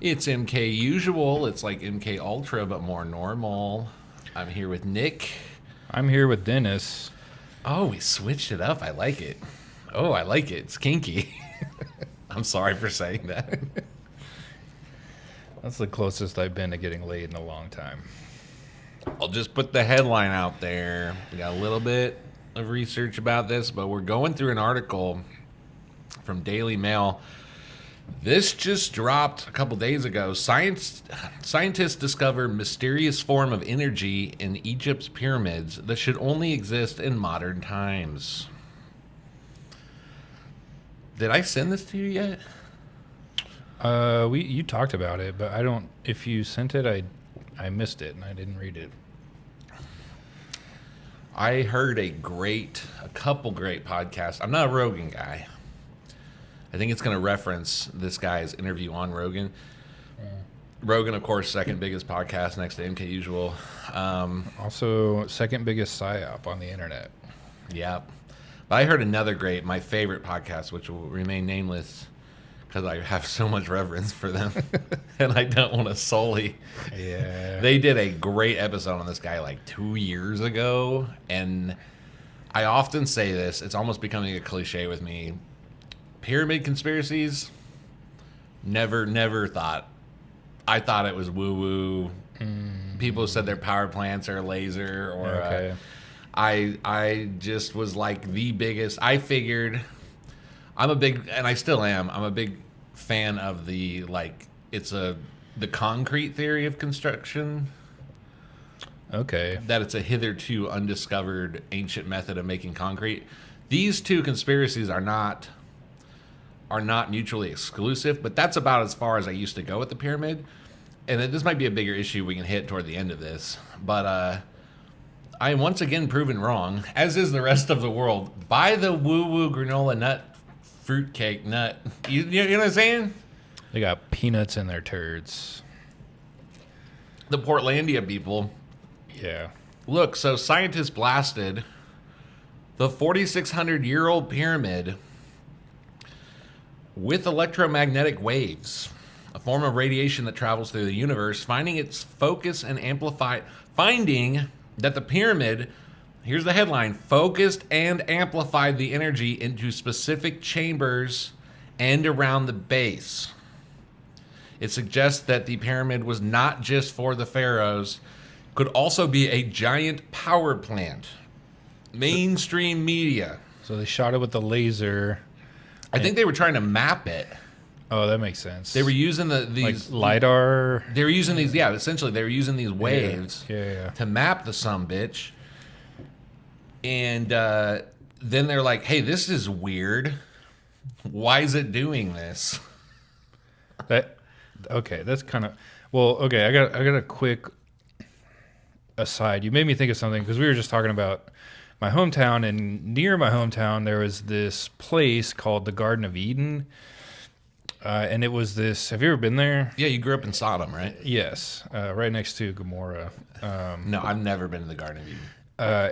It's MKUSUAL. It's like MK Ultra, but more normal. I'm here with Nick. I'm here with Dennis. Oh, we switched it up. I like it. Oh, I like it. It's kinky. I'm sorry for saying that. That's the closest I've been to getting laid in a long time. I'll just put the headline out there. We got a little bit of research about this, but we're going through an article from Daily Mail. This just dropped a couple days ago. Scientists discover mysterious form of energy in Egypt's pyramids that should only exist in modern times. Did I send this to you yet? You talked about it, but I don't. If you sent it, I missed it and I didn't read it. I heard a couple great podcasts. I'm not a Rogan guy. I think it's going to reference this guy's interview on Rogan. Rogan, of course, second biggest podcast next to MKUSUAL. Also, second biggest psyop on the internet. Yeah. But I heard another my favorite podcast, which will remain nameless because I have so much reverence for them and I don't want to sully. Yeah. They did a great episode on this guy like 2 years ago. And I often say this, it's almost becoming a cliche with me. Pyramid conspiracies, never thought. I thought it was woo-woo. People said their power plants are laser, or Okay. I just was like the biggest. I figured I'm a big, and I still am. I'm a big fan of the the concrete theory of construction. Okay. That it's a hitherto undiscovered ancient method of making concrete. These two conspiracies are not mutually exclusive, but that's about as far as I used to go with the pyramid. And this might be a bigger issue we can hit toward the end of this. But I am once again proven wrong, as is the rest of the world, by the woo-woo granola nut fruitcake nut. You know what I'm saying? They got peanuts in their turds. The Portlandia people. Yeah. Look, so scientists blasted the 4,600-year-old pyramid with electromagnetic waves, a form of radiation that travels through the universe, finding that the pyramid, here's the headline, focused and amplified the energy into specific chambers and around the base. It suggests that the pyramid was not just for the pharaohs, could also be a giant power plant. Mainstream media. So they shot it with the laser. I think they were trying to map it. Oh, that makes sense. They were using these like LiDAR. They were using these, essentially they were using these waves Yeah. to map the sumbitch. And then they're like, hey, this is weird. Why is it doing this? That's kind of okay. I got a quick aside. You made me think of something because we were just talking about my hometown, and near my hometown there was this place called the Garden of Eden, and it was this. Have you ever been there? Yeah, you grew up in Sodom, right? Yes, right next to Gomorrah. No, I've never been to the Garden of Eden.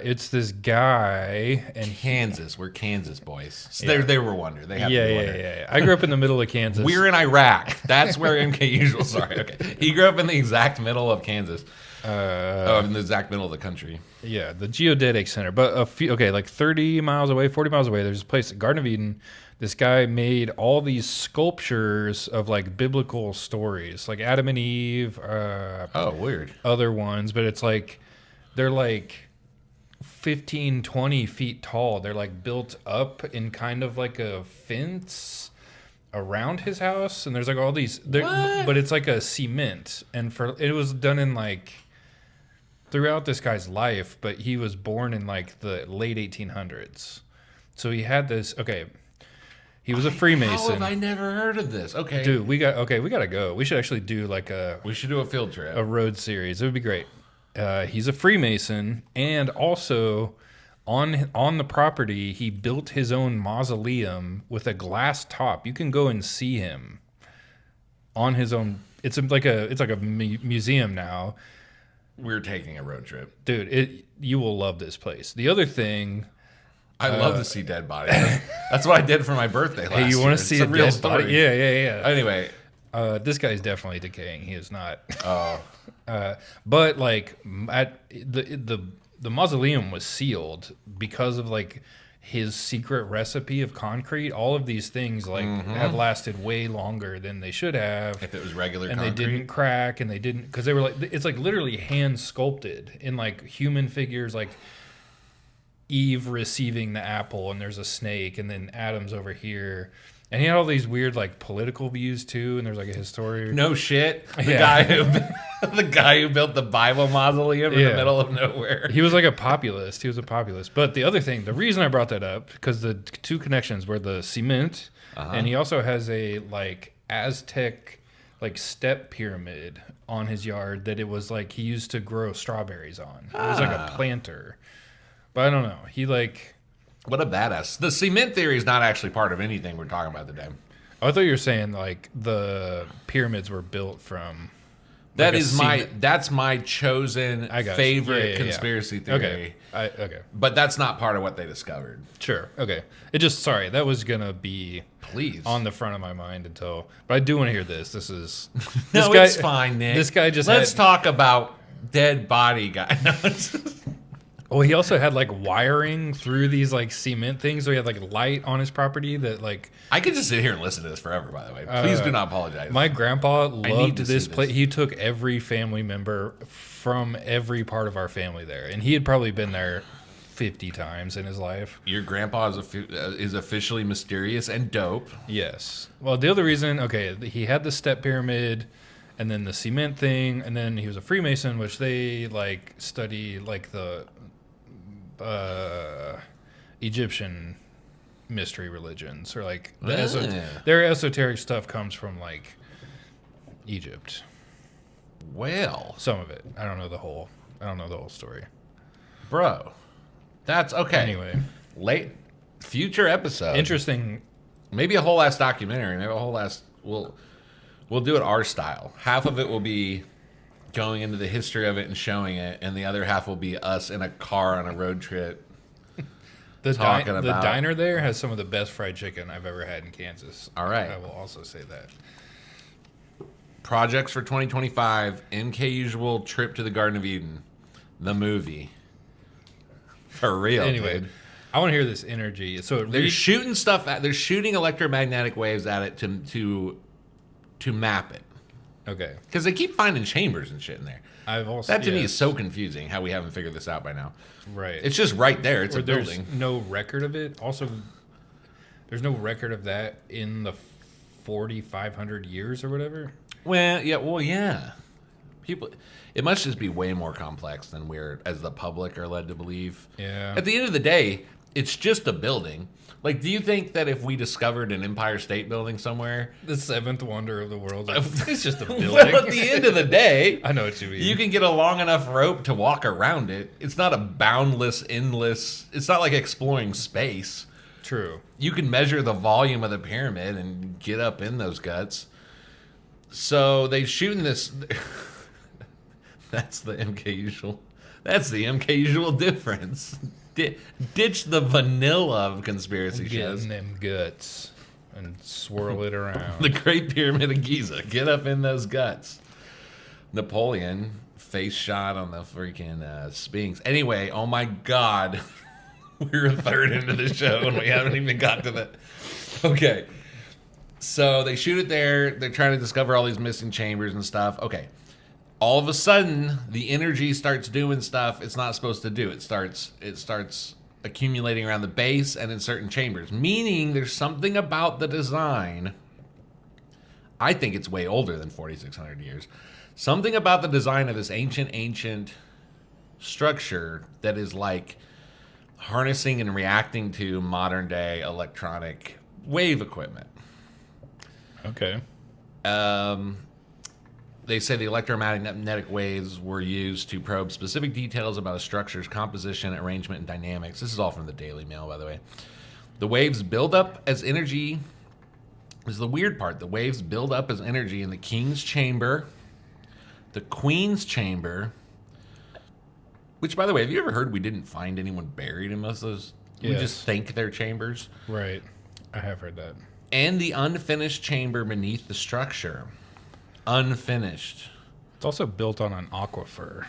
It's this guy and Kansas. We're Kansas boys. So they were wondering. They had to be wondering. Yeah. I grew up in the middle of Kansas. We're in Iraq. That's where MKUSUAL. Sorry, okay. He grew up in the exact middle of Kansas. In the exact middle of the country. Yeah, the Geodetic Center. But like 30 miles away, 40 miles away, there's a place, Garden of Eden. This guy made all these sculptures of like biblical stories, like Adam and Eve. Weird. Other ones, but it's like they're like 15, 20 feet tall. They're like built up in kind of like a fence around his house, and there's like all these. But it's like a cement, and it was done in like throughout this guy's life, but he was born in like the late 1800s. So he had this. Okay, he was a Freemason. How have I never heard of this? Okay, dude, we gotta go. We should actually do we should do a field trip, a road series. It would be great. He's a Freemason, and also on the property, he built his own mausoleum with a glass top. You can go and see him on his own. It's like a museum now. We're taking a road trip, dude. You will love this place. The other thing, I love to see dead bodies. That's what I did for my birthday last year. Hey, you want to see a real dead story. body? Yeah. Anyway, This guy's definitely decaying. He is not. Oh, But like at the mausoleum was sealed because of like his secret recipe of concrete. All of these things like have lasted way longer than they should have. if it was regular And concrete. they didn't crack, and they didn't, because they were like, it's like literally hand sculpted in like human figures, like Eve receiving the apple, and there's a snake, and then Adam's over here. And he had all these weird like political views too, and there's like a historian. No shit. The Yeah. the guy who built the Bible mausoleum in the Yeah. middle of nowhere. He was like a populist. He was a populist. But the other thing, the reason I brought that up, because the two connections were the cement, and he also has a like Aztec like step pyramid on his yard that it was like he used to grow strawberries on. It was like a planter. But I don't know. He like, What a badass. The cement theory is not actually part of anything we're talking about today. I thought you were saying like the pyramids were built from. That like a is that's my chosen I got you. favorite Yeah. conspiracy theory. Okay. Okay. But that's not part of what they discovered. Sure. Okay. It just, sorry, that was going to be Please. on the front of my mind until, but I do want to hear this. This is, No, this guy, it's fine, Nick. This guy just Let's had, talk about dead body guy. well, he also had like wiring through these like cement things. So he had like light on his property that like, I could just sit here and listen to this forever, by the way. Please do not apologize. my grandpa need loved to see this this. place. He took every family member from every part of our family there. And he had probably been there 50 times in his life. Your grandpa is officially mysterious and dope. Yes. Well, the other reason, okay, he had the step pyramid and then the cement thing, and then he was a Freemason, which they like study like the Egyptian mystery religions, or like their esoteric stuff comes from like Egypt. Well, Some of it. I don't know the whole story. bro, that's okay. Anyway, Future episode. interesting. Maybe a whole ass documentary. Maybe a whole ass. We'll do it our style. Half of it will be going into the history of it and showing it, and the other half will be us in a car on a road trip. The Talking about- diner there has some of the best fried chicken I've ever had in Kansas. All right. I will also say that. Projects for 2025: MKUSUAL trip to the Garden of Eden, the movie. For real, Anyway, dude. I want to hear this energy. So it They're shooting stuff at. They're shooting electromagnetic waves at it to map it, okay. because they keep finding chambers and shit in there. I've also That to me yes. is so confusing. How we haven't figured this out by now. right. It's just right there. It's Or a there's building. no record of it. Also, there's no record of that in the 4,500 years or whatever. Well, yeah. People, it must just be way more complex than we're, as the public, are led to believe. Yeah. At the end of the day, it's just a building. Like, do you think that if we discovered an Empire State Building somewhere, The seventh wonder of the world. It's just a building. well, at the end of the day, I know what you mean. you can get a long enough rope to walk around it. It's not a boundless, endless. It's not like exploring space. True. You can measure the volume of the pyramid and get up in those guts. So they shooting this. That's the MKUSUAL. That's the MKUSUAL difference. Ditch the vanilla of conspiracy Get shows. in them guts and swirl it around. The Great Pyramid of Giza. Get up in those guts. Napoleon face shot on the freaking Sphinx. Anyway, oh my God. We're a third into the show and we haven't even got to the. Okay. So they shoot it there. They're trying to discover all these missing chambers and stuff. Okay. All of a sudden, the energy starts doing stuff it's not supposed to do. It starts accumulating around the base and in certain chambers. Meaning there's something about the design. I think it's way older than 4,600 years. Something about the design of this ancient structure that is like harnessing and reacting to modern day electronic wave equipment. Okay. They say the electromagnetic waves were used to probe specific details about a structure's composition, arrangement, and dynamics. This is all from the Daily Mail, by the way. The waves build up as energy. This is the weird part. The waves build up as energy in the king's chamber, the queen's chamber, which, by the way, have you ever heard we didn't find anyone buried in most of those? We Yes. just think they're chambers. Right. I have heard that. And the unfinished chamber beneath the structure. unfinished. It's also built on an aquifer.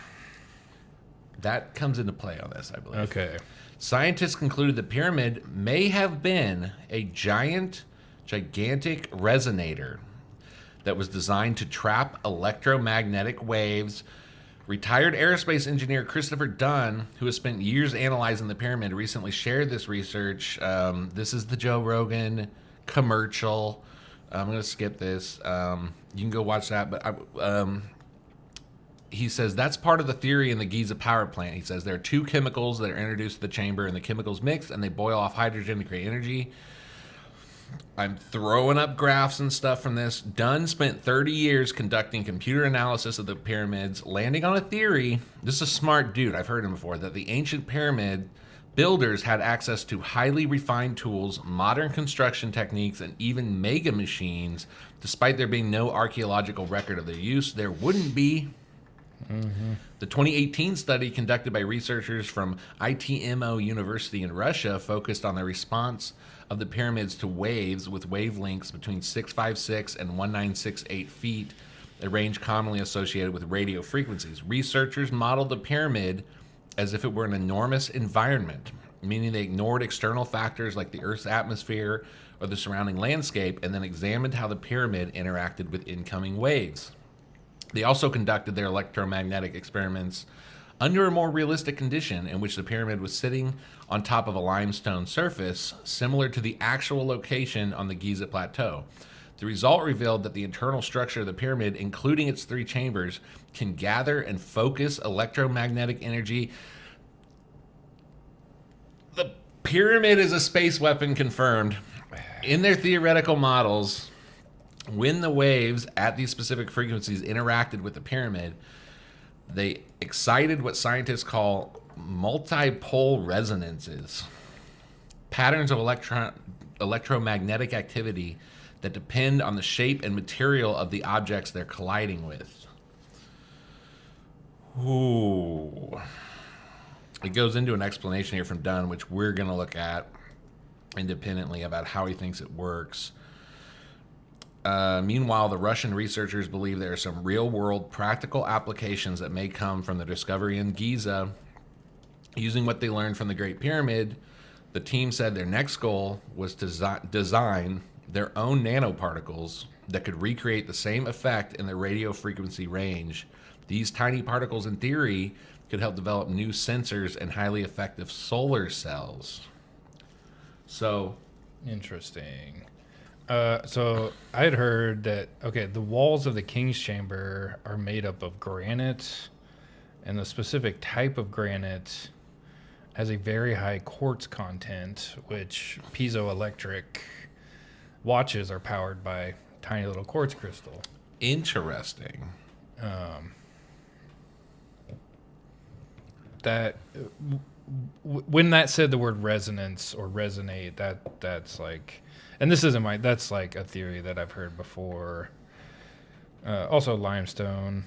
That comes into play on this, I believe. Okay. Scientists concluded the pyramid may have been a gigantic resonator that was designed to trap electromagnetic waves. Retired aerospace engineer Christopher Dunn, who has spent years analyzing the pyramid, recently shared this research. This is the Joe Rogan commercial. I'm going to skip this. You can go watch that. But he says that's part of the theory in the Giza power plant. He says there are two chemicals that are introduced to the chamber, and the chemicals mix, and they boil off hydrogen to create energy. I'm throwing up graphs and stuff from this. Dunn spent 30 years conducting computer analysis of the pyramids, landing on a theory. This is a smart dude. I've heard him before. That the ancient pyramid builders had access to highly refined tools, modern construction techniques, and even mega machines. Despite there being no archaeological record of their use, there wouldn't be. Mm-hmm. The 2018 study conducted by researchers from ITMO University in Russia focused on the response of the pyramids to waves with wavelengths between 656 and 1968 feet, a range commonly associated with radio frequencies. Researchers modeled the pyramid as if it were an enormous environment, meaning they ignored external factors like the Earth's atmosphere or the surrounding landscape, and then examined how the pyramid interacted with incoming waves. They also conducted their electromagnetic experiments under a more realistic condition in which the pyramid was sitting on top of a limestone surface, similar to the actual location on the Giza Plateau. The result revealed that the internal structure of the pyramid, including its three chambers, can gather and focus electromagnetic energy. The pyramid is a space weapon confirmed. In their theoretical models, when the waves at these specific frequencies interacted with the pyramid, they excited what scientists call multipole resonances, patterns of electromagnetic activity that depend on the shape and material of the objects they're colliding with. Ooh. It goes into an explanation here from Dunn, which we're going to look at independently about how he thinks it works. Meanwhile, the Russian researchers believe there are some real-world practical applications that may come from the discovery in Giza. Using what they learned from the Great Pyramid, the team said their next goal was to design their own nanoparticles that could recreate the same effect in the radio frequency range. These tiny particles, in theory, could help develop new sensors and highly effective solar cells. So, interesting. So I had heard that, okay, the walls of the King's Chamber are made up of granite, and the specific type of granite has a very high quartz content, which piezoelectric watches are powered by tiny little quartz crystal. Interesting. That when that said the word resonance or resonate, that's like, and this isn't that's like a theory that I've heard before. Also limestone,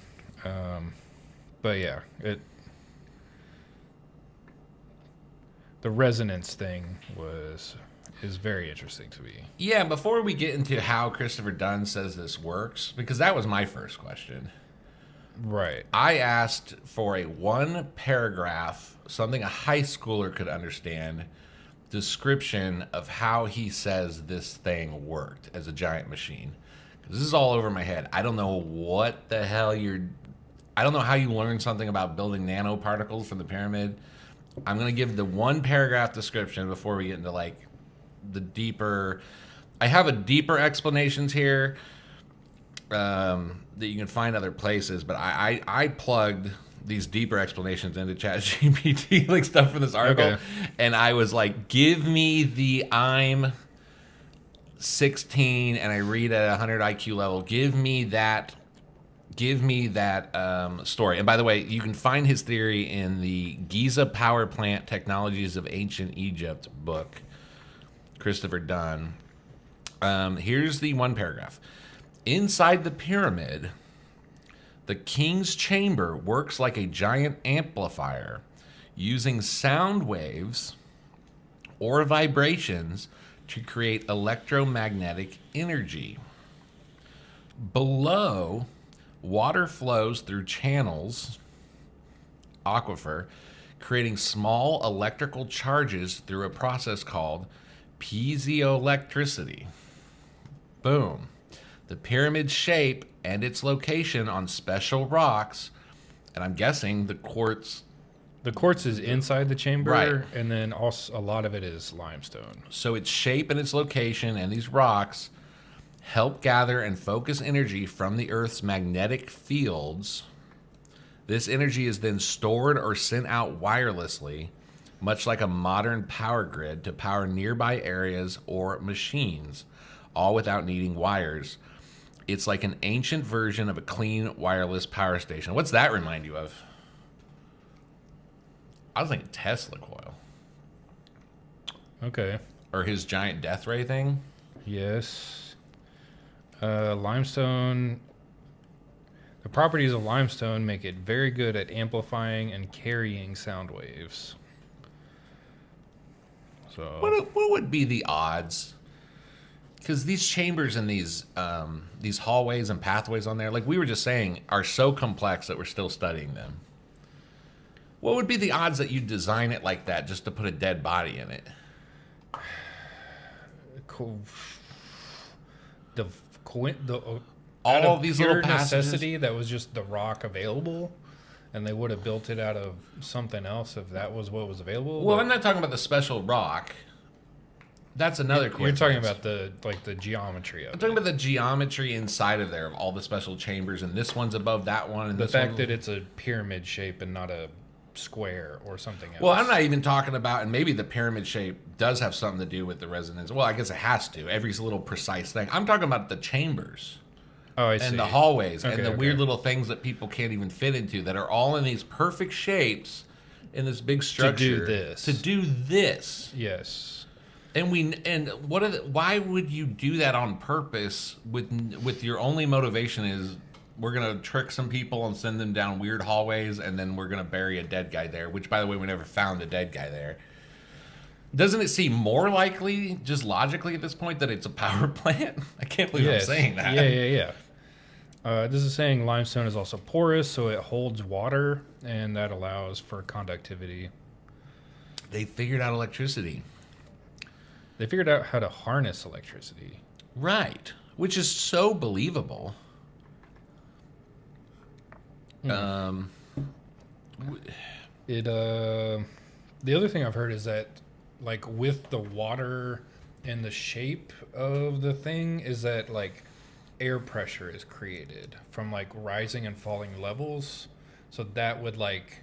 but yeah, the resonance thing is very interesting to me. Yeah, before we get into how Christopher Dunn says this works, because that was my first question. Right. I asked for a one paragraph, something a high schooler could understand, description of how he says this thing worked as a giant machine. This is all over my head. I don't know what the hell I don't know how you learn something about building nanoparticles from the pyramid. I'm going to give the one paragraph description before we get into like the deeper. I have a deeper explanations here that you can find other places, but I plugged these deeper explanations into ChatGPT, like stuff from this article, okay. And I was like, give me the I'm 16 and I read at 100 IQ level. Give me that story. And by the way, you can find his theory in the Giza Power Plant Technologies of Ancient Egypt book, Christopher Dunn. Here's the one paragraph. Inside the pyramid, the king's chamber works like a giant amplifier, using sound waves or vibrations to create electromagnetic energy. Below Water flows through channels, aquifer, creating small electrical charges through a process called piezoelectricity. Boom. The pyramid's shape and its location on special rocks, and I'm guessing the quartz. The quartz is inside the chamber, Right. and then also a lot of it is limestone. So its shape and its location and these rocks help gather and focus energy from the Earth's magnetic fields. This energy is then stored or sent out wirelessly, much like a modern power grid, to power nearby areas or machines, all without needing wires. It's like an ancient version of a clean wireless power station. What's that remind you of? I was thinking Tesla coil. Okay. Or his giant death ray thing. Yes. Limestone. The properties of limestone make it very good at amplifying and carrying sound waves. So What would be the odds? Because these chambers and these hallways and pathways on there, like we were just saying, are so complex that we're still studying them. What would be the odds that you design it like that just to put a dead body in it? cool. The All out of of these pure little passages? necessity, that was just the rock available, and they would have built it out of something else if that was what was available. Well, but I'm not talking about the special rock. That's another you're coincidence. talking about the geometry of I'm it. talking about the geometry inside of there of all the special chambers, and this one's above that one, and The this fact one. that it's a pyramid shape and not a square or something else. Well, I'm not even talking about, and maybe the pyramid shape does have something to do with the resonance. Well, I guess it has to. Every little precise thing. I'm talking about the chambers Oh, I see. and the hallways Okay, and the okay. weird little things that people can't even fit into that are all in these perfect shapes in this big structure. this. To do this. Yes. Why would you do that on purpose with your only motivation is we're going to trick some people and send them down weird hallways, and then we're going to bury a dead guy there, which, by the way, we never found a dead guy there. Doesn't it seem more likely, just logically at this point, that it's a power plant? I can't believe I'm saying that. Yeah. This is saying limestone is also porous, so it holds water, and that allows for conductivity. They figured out electricity. They figured out how to harness electricity. Right. Which is so believable. The other thing I've heard is that, like, with the water and the shape of the thing, is that like air pressure is created from like rising and falling levels, so that would like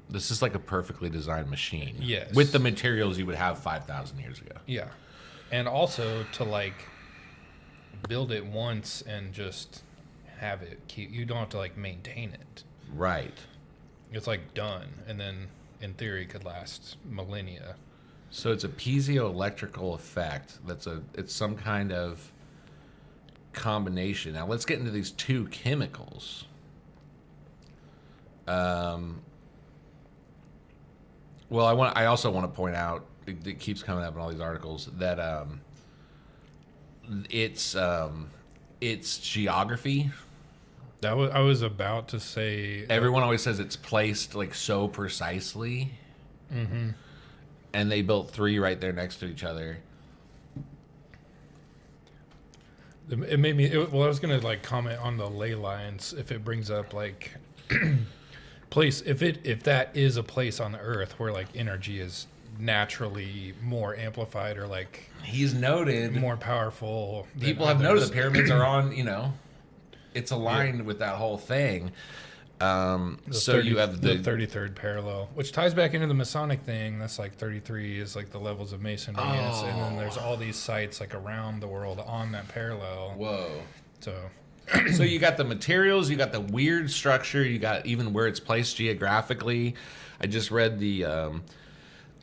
This is like a perfectly designed machine. Yes. With the materials you would have 5,000 years ago. yeah, and also to like build it once and just have it keep. You don't have to like maintain it. Right. It's like done, and then in theory could last millennia. So it's a piezoelectrical effect. It's some kind of combination. Now let's get into these two chemicals. Well, I also want to point out, it keeps coming up in all these articles, that it's geography. I was about to say. Everyone always says it's placed like so precisely. Mm-hmm. And they built 3 right there next to each other. It made me. Well, I was gonna like comment on the ley lines if it brings up like place if that is a place on the Earth where like energy is naturally more amplified or like He's noted. more powerful. than People have noted others. the pyramids are on, it's aligned with that whole thing. So you have the the 33rd parallel, which ties back into the Masonic thing. That's like 33 is like the levels of Masonry, and then there's all these sites like around the world on that parallel. whoa. So So you got the materials, you got the weird structure, you got even where it's placed geographically. I just read the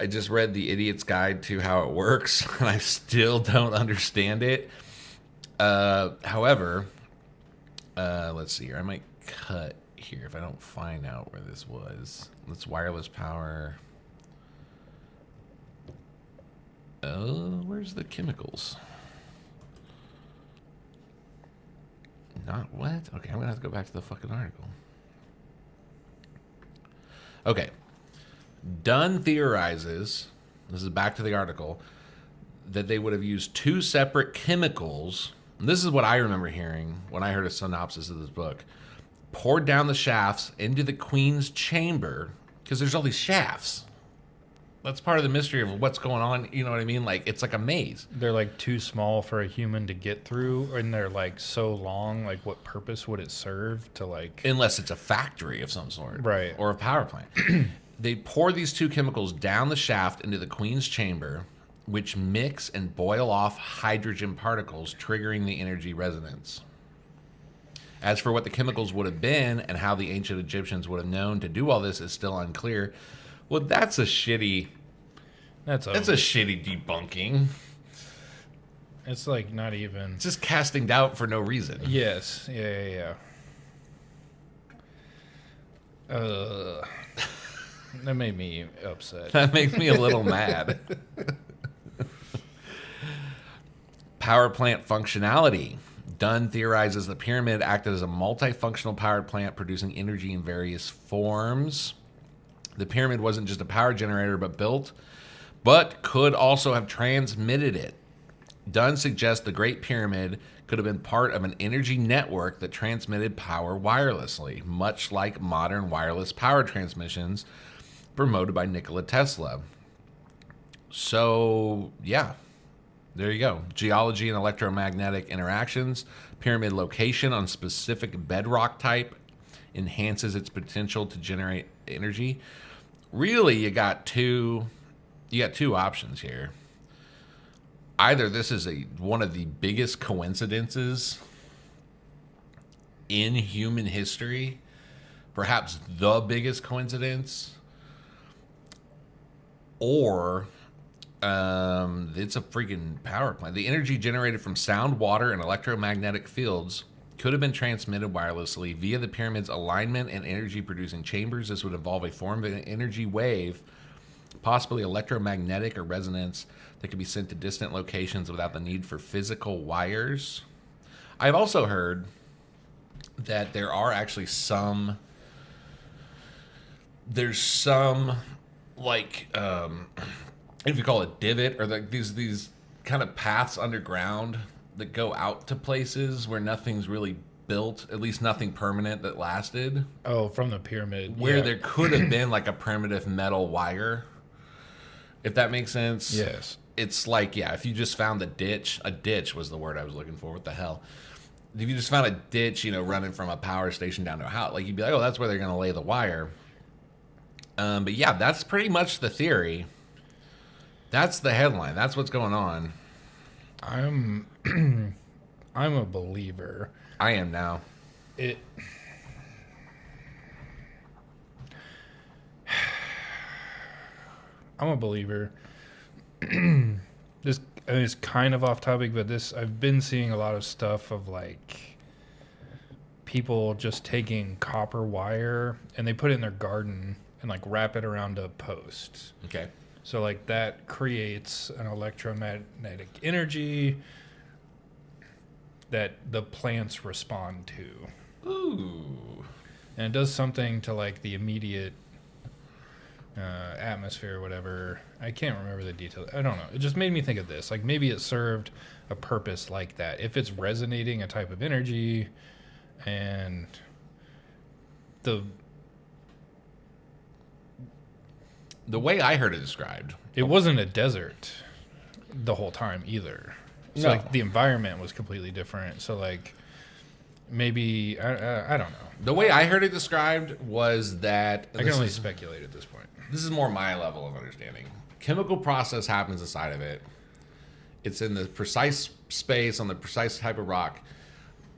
Idiot's Guide to How It Works, and I still don't understand it. However, let's see here. I might cut here if I don't find out where this was. Let's wireless power. Oh, where's the chemicals? not what? Okay, I'm gonna have to go back to the fucking article. Okay. Dunn theorizes, this is back to the article, that they would have used two separate chemicals. And this is what I remember hearing when I heard a synopsis of this book. Poured down the shafts into the queen's chamber, because there's all these shafts. That's part of the mystery of what's going on. You know what I mean? Like, it's like a maze. They're like too small for a human to get through, and they're like so long. Like, what purpose would it serve to like? Unless it's a factory of some sort. Right. Or a power plant. They pour these two chemicals down the shaft into the queen's chamber, which mix and boil off hydrogen particles, triggering the energy resonance. As for what the chemicals would have been and how the ancient Egyptians would have known to do all this is still unclear. Well, that's a shitty debunking. It's like not even. It's just casting doubt for no reason. Yes. Yeah. That made me upset. That makes me a little mad. Power plant functionality. Dunn theorizes the pyramid acted as a multifunctional power plant producing energy in various forms. The pyramid wasn't just a power generator but could also have transmitted it. Dunn suggests the Great Pyramid could have been part of an energy network that transmitted power wirelessly, much like modern wireless power transmissions promoted by Nikola Tesla. So, yeah, there you go. Geology and electromagnetic interactions. Pyramid location on specific bedrock type enhances its potential to generate energy. Really, you got two options here. Either this is one of the biggest coincidences in human history, perhaps the biggest coincidence, or it's a freaking power plant. The energy generated from sound, water, and electromagnetic fields could have been transmitted wirelessly via the pyramid's alignment and energy-producing chambers. This would involve a form of an energy wave, possibly electromagnetic or resonance, that could be sent to distant locations without the need for physical wires. I've also heard that there are actually some like if you call it divot, or like these kind of paths underground that go out to places where nothing's really built, at least nothing permanent that lasted. Oh, from the pyramid. Where there could have been like a primitive metal wire, if that makes sense. Yes. It's like, yeah, if you just found a ditch was the word I was looking for. What the hell? If you just found a ditch, running from a power station down to a house, like you'd be like, oh, that's where they're going to lay the wire. But yeah, that's pretty much the theory. That's the headline. That's what's going on. I'm a believer. I am now. I'm a believer. This is kind of off topic, but I've been seeing a lot of stuff of like people just taking copper wire and they put it in their garden and like wrap it around a post. Okay. So like that creates an electromagnetic energy that the plants respond to. Ooh. And it does something to like the immediate atmosphere or whatever. I can't remember the details. I don't know. It just made me think of this. Like maybe it served a purpose like that. If it's resonating a type of energy and the way I heard it described, it wasn't a desert the whole time either. So No. like the environment was completely different. So like maybe I don't know. the way I heard it described was that I can only speculate at this point. This is more my level of understanding. Chemical process happens inside of it. It's in the precise space on the precise type of rock.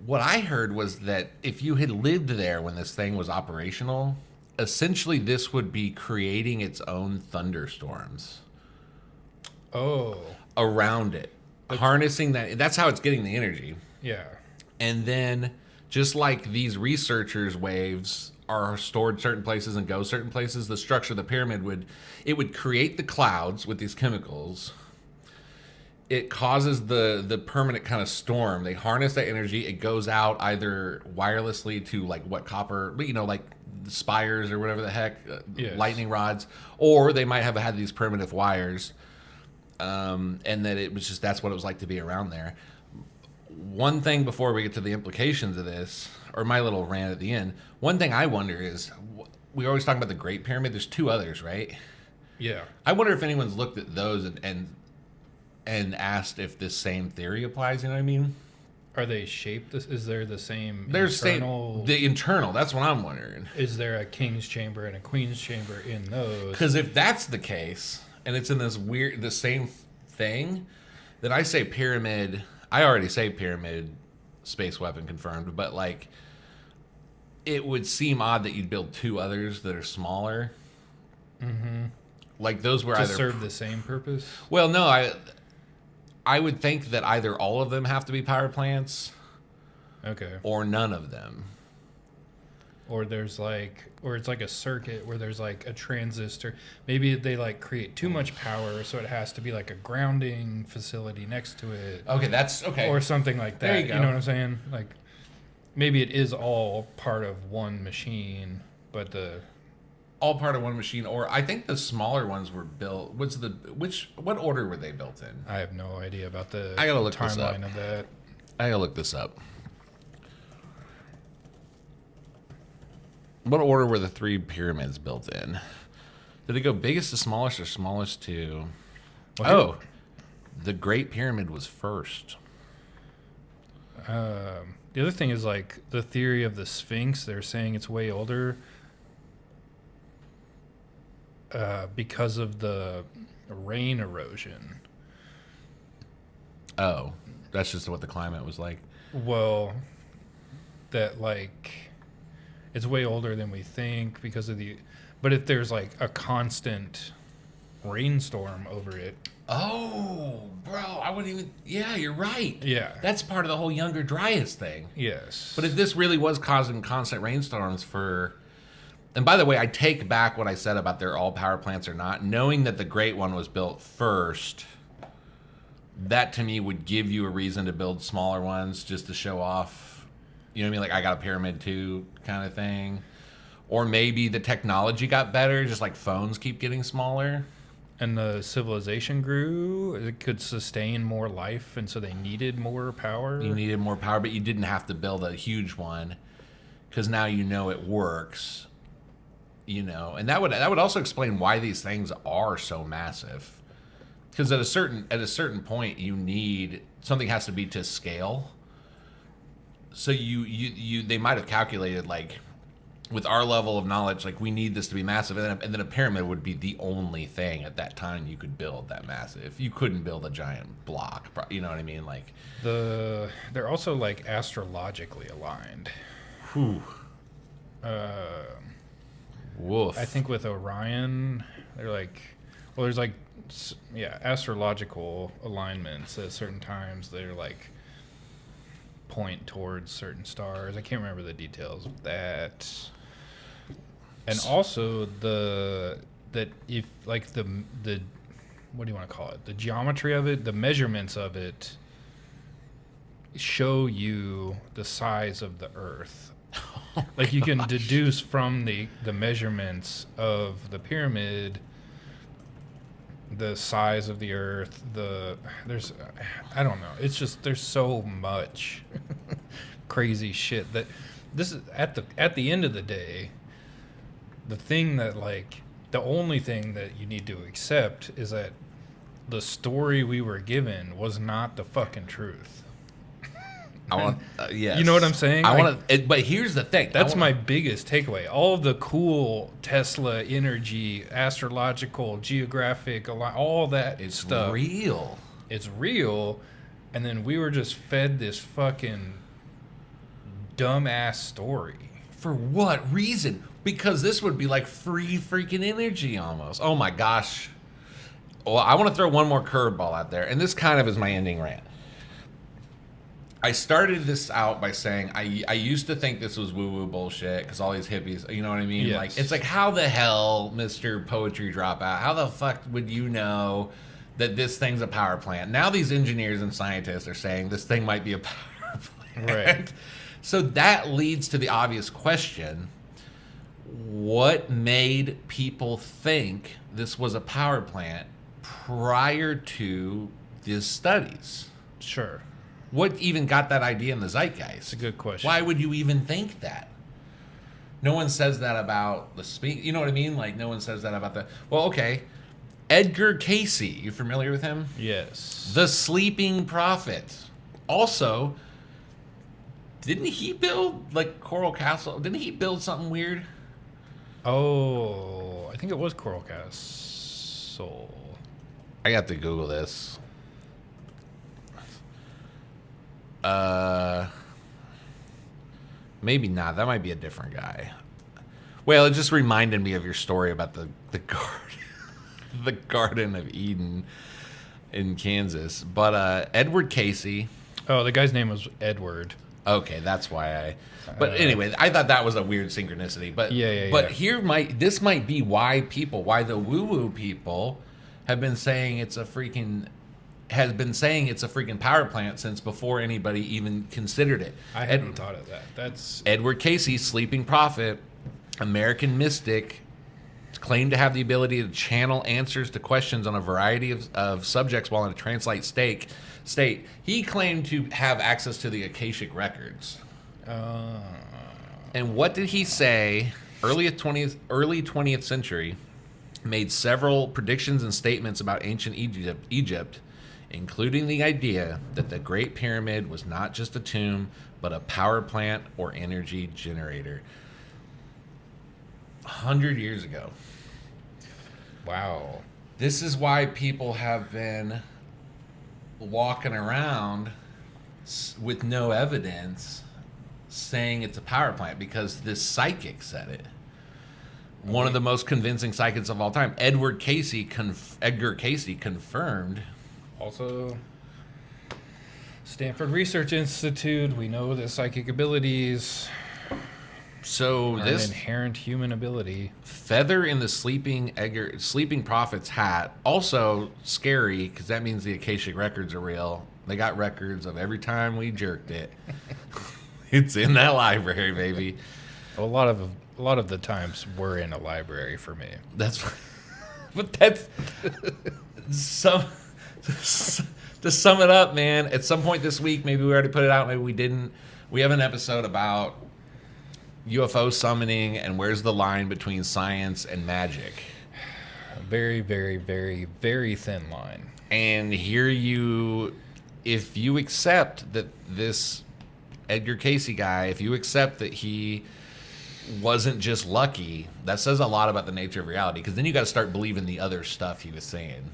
What I heard was that if you had lived there when this thing was operational, essentially this would be creating its own thunderstorms Oh, around it, harnessing that. That's how it's getting the energy. yeah. And then just like these researchers' waves are stored certain places and go certain places, the structure of the pyramid would create the clouds with these chemicals. it causes the permanent kind of storm. They harness that energy. It goes out either wirelessly to like what copper, like the spires or whatever the heck, Yes. lightning rods, or they might have had these primitive wires, and that it was just that's what it was like to be around there. One thing before we get to the implications of this, or my little rant at the end, one thing I wonder is, we always talk about the Great Pyramid. There's two others, right? Yeah. I wonder if anyone's looked at those and asked if this same theory applies. You know what I mean? Are they shaped? Is there the same There's internal? the internal. That's what I'm wondering. Is there a king's chamber and a queen's chamber in those? Because if that's the case, and it's in the same thing, then I say pyramid. I already say pyramid, space weapon confirmed. But like, it would seem odd that you'd build two others that are smaller. Mm-hmm. Like those were to either serve the same purpose. Well, no, I would think that either all of them have to be power plants, Okay. or none of them. Or there's or it's like a circuit where there's like a transistor. Maybe they like create too much power, so it has to be like a grounding facility next to it. Okay, that's okay. Or something like that. There you go. know what I'm saying? Like, maybe it is all part of one machine, but all part of one machine, or I think the smaller ones were built. What order were they built in? I have no idea about the I gotta look this up. timeline of that. I gotta look this up. What order were the three pyramids built in? Did it go biggest to smallest or smallest to? Well, The Great Pyramid was first. The other thing is like the theory of the Sphinx. They're saying it's way older because of the rain erosion. Oh, that's just what the climate was like. Well, that like it's way older than we think because of but if there's like a constant rainstorm over it. Oh, bro, I wouldn't even. Yeah, you're right. Yeah. That's part of the whole younger dryas thing. Yes. But if this really was causing constant rainstorms for. And by the way, I take back what I said about they're all power plants or not. Knowing that the Great One was built first, that to me would give you a reason to build smaller ones just to show off. You know what I mean? Like, I got a pyramid too kind of thing. Or maybe the technology got better, just like phones keep getting smaller. And the civilization grew, it could sustain more life, and so they needed more power. You needed more power, but you didn't have to build a huge one because now you know it works. And that would also explain why these things are so massive. Because at a certain point, you need something has to be to scale. So they might have calculated like, with our level of knowledge, like we need this to be massive, and then a pyramid would be the only thing at that time you could build that massive. You couldn't build a giant block. You know what I mean? Like they're also like astrologically aligned. Whew. Woof. I think with Orion, they're like, well, there's like, astrological alignments at certain times. They're like point towards certain stars. I can't remember the details of that. And also that if like the what do you want to call it? The geometry of it, the measurements of it show you the size of the Earth. Like you can deduce from the measurements of the pyramid the size of the Earth. I don't know. It's just there's so much crazy shit that this is at the end of the day. The thing that like the only thing that you need to accept is that the story we were given was not the fucking truth. Yes. You know what I'm saying? But here's the thing. That's my biggest takeaway. All of the cool Tesla energy, astrological, geographic, all that stuff. It's real. It's real. And then we were just fed this fucking dumbass story. For what reason? Because this would be like free freaking energy almost. Oh my gosh. Well, I want to throw one more curveball out there. And this kind of is my ending rant. I started this out by saying I used to think this was woo-woo bullshit because all these hippies, you know what I mean? Yes. Like, it's like, how the hell, Mr. Poetry Dropout, how the fuck would you know that this thing's a power plant. Now these engineers and scientists are saying this thing might be a power plant. Right. So that leads to the obvious question: what made people think this was a power plant prior to these studies? Sure. What even got that idea in the zeitgeist? It's a good question. Why would you even think that? No one says that about the speak. You know what I mean? Like, no one says that about the. Well, okay. Edgar Cayce. You familiar with him? Yes. The Sleeping Prophet. Also, didn't he build, like, Coral Castle? Didn't he build something weird? Oh, I think it was Coral Castle. I have to Google this. Maybe not. That might be a different guy. Well, it just reminded me of your story about the garden, the Garden of Eden in Kansas. But Edward Cayce. Oh, the guy's name was Edward. Okay, that's why I. But anyway, I thought that was a weird synchronicity. But Yeah. But this might be why the woo-woo people have been saying it's a freaking power plant since before anybody even considered it. I hadn't thought of that. That's Edward Cayce, Sleeping Prophet, American mystic, claimed to have the ability to channel answers to questions on a variety of subjects while in a trance-like state. He claimed to have access to the Akashic records. And what did he say? Early 20th century, made several predictions and statements about ancient Egypt, including the idea that the Great Pyramid was not just a tomb, but a power plant or energy generator. 100 years ago. wow. This is why people have been walking around with no evidence saying it's a power plant, because this psychic said it. One of the most convincing psychics of all time, Edgar Cayce, confirmed. Also, Stanford Research Institute. We know that psychic abilities So are this an inherent human ability. feather in the sleeping prophet's hat, also scary, because that means the Akashic records are real. They got records of every time we jerked it. It's in that library, baby. A lot of the times we're in a library for me. That's, but that's some. To sum it up, man. At some point this week, maybe we already put it out, maybe we didn't. We have an episode about UFO summoning and where's the line between science and magic. A very, very, very, very thin line. And if you accept that this Edgar Cayce guy, if you accept that he wasn't just lucky, that says a lot about the nature of reality, because then you got to start believing the other stuff he was saying.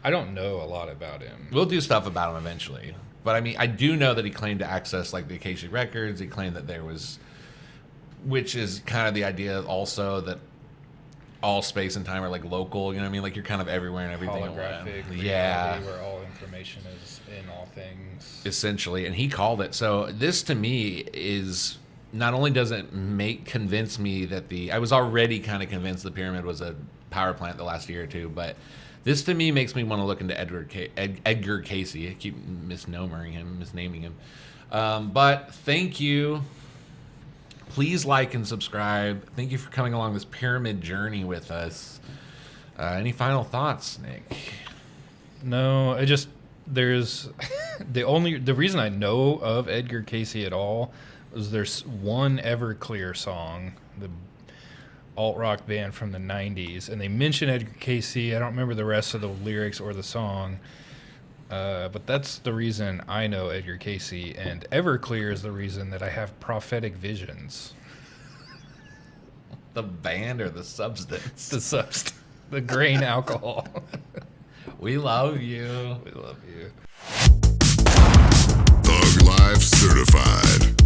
I don't know a lot about him. We'll do stuff about him eventually. But I mean, I do know that he claimed to access like the Akashic records. He claimed that there was, which is kind of the idea also that all space and time are like local. You know what I mean? Like you're kind of everywhere and everything. Holographic Yeah. reality where all information is in all things. Essentially. And he called it. So this to me is not only does it convince me that I was already kind of convinced the pyramid was a power plant the last year or two, but this to me makes me want to look into Edgar Cayce. I keep misnaming him. But thank you. Please like and subscribe. Thank you for coming along this pyramid journey with us. Any final thoughts, Nick? No, there's the reason I know of Edgar Cayce at all is there's one Everclear song, the alt-rock band from the 90s, and they mention Edgar Cayce. I don't remember the rest of the lyrics or the song, but that's the reason I know Edgar Cayce, and Everclear is the reason that I have prophetic visions. The band or the substance? The grain alcohol. We love you. We love you. Thug Life Certified.